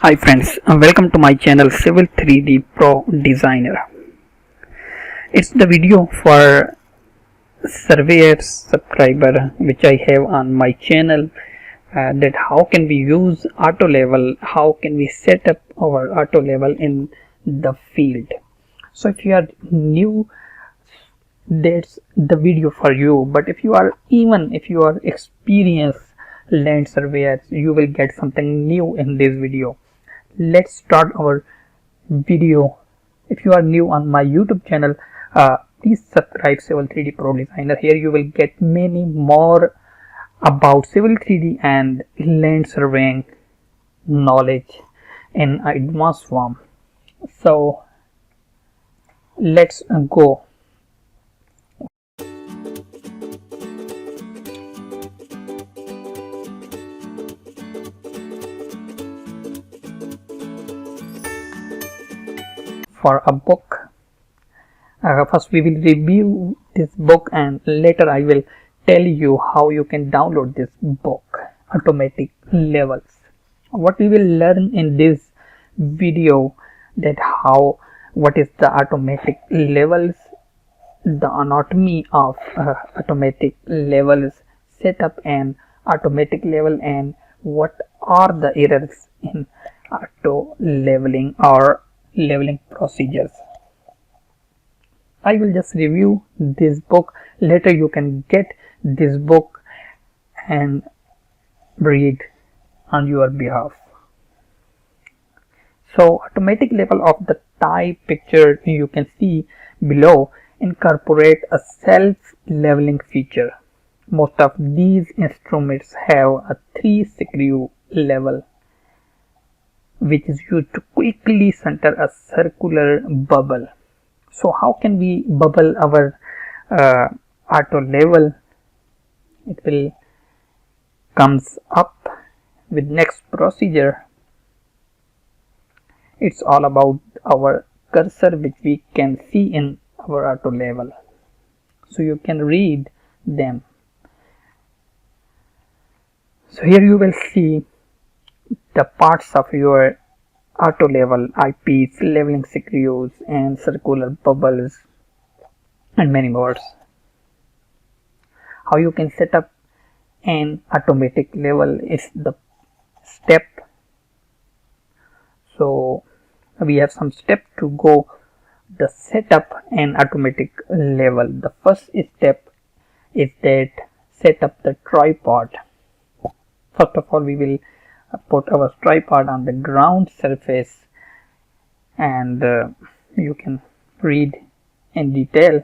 Hi friends, welcome to my channel Civil 3D Pro Designer. It's the video for surveyor subscriber which I have on my channel, that how can we use AutoLevel, how can we set up our AutoLevel in the field. So if you are new, that's the video for you, but if you are experienced land surveyors, you will get something new in this video. Let's start our video. If you are new on my YouTube channel, please subscribe Civil 3D Pro Designer. Here you will get many more about Civil 3D and land surveying knowledge in advanced form. So let's go. For a book, first we will review this book and later I will tell you how you can download this book, Automatic Levels. What we will learn in this video, that what is the automatic levels, the anatomy of automatic levels, setup and automatic level, and what are the errors in auto leveling or leveling procedures. I will just review this book. Later you can get this book and read on your behalf. So automatic level of the type picture you can see below incorporate a self-leveling feature. Most of these instruments have a 3-screw level which is used to quickly center a circular bubble. So how can we bubble our auto level? It will comes up with next procedure. It's all about our cursor which we can see in our auto level, so you can read them. So here you will see the parts of your auto level: eyepiece, leveling screws, and circular bubbles, and many more. How you can set up an automatic level is the step. So we have some steps to go the setup and automatic level. The first step is that set up the tripod. First of all, we will put our tripod on the ground surface, and you can read in detail.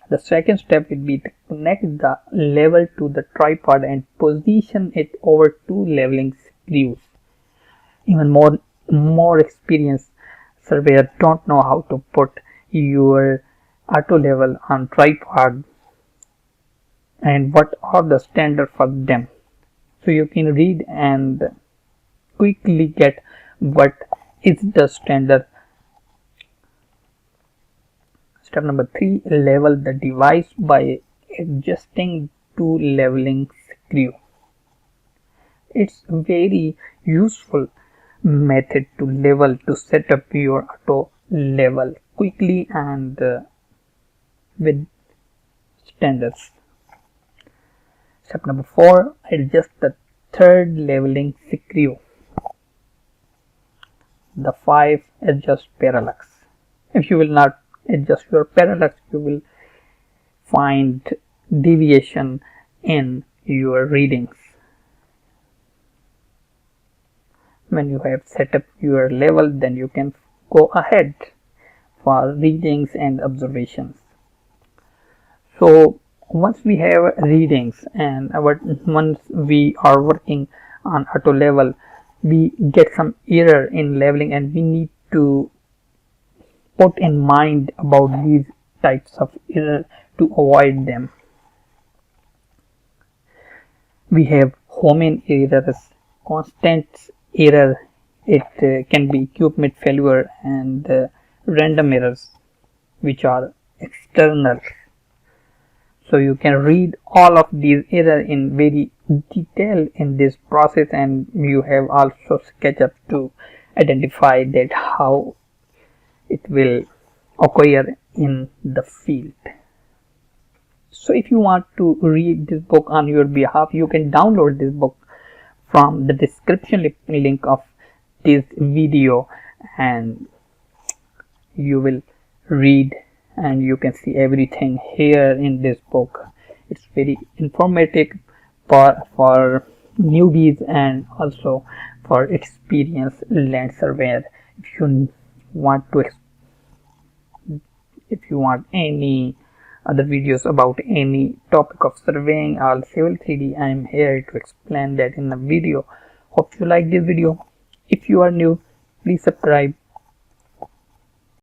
The second step will be to connect the level to the tripod and position it over 2 leveling screws. Even more experienced surveyors don't know how to put your auto level on tripod and what are the standard for them. So you can read and quickly get what is the standard. Step number 3, level the device by adjusting 2 leveling screw. It's a very useful method to level, to set up your auto level quickly and with standards. Step number 4, adjust the 3rd leveling screw. The 5, adjust parallax. If you will not adjust your parallax, you will find deviation in your readings. When you have set up your level, then you can go ahead for readings and observations. So once we have readings and once we are working on auto level, we get some error in leveling and we need to put in mind about these types of error to avoid them. We have homing errors, constant error, it can be equipment failure, and random errors which are external. So you can read all of these errors in very detail in this process, and you have also SketchUp to identify that how it will occur in the field. So if you want to read this book on your behalf, you can download this book from the description link of this video, and you will read and you can see everything here in this book. It's very informative for newbies and also for experienced land surveyor. If you want any other videos about any topic of surveying or civil 3D, I am here to explain that in the video. Hope you like this video. If you are new, please subscribe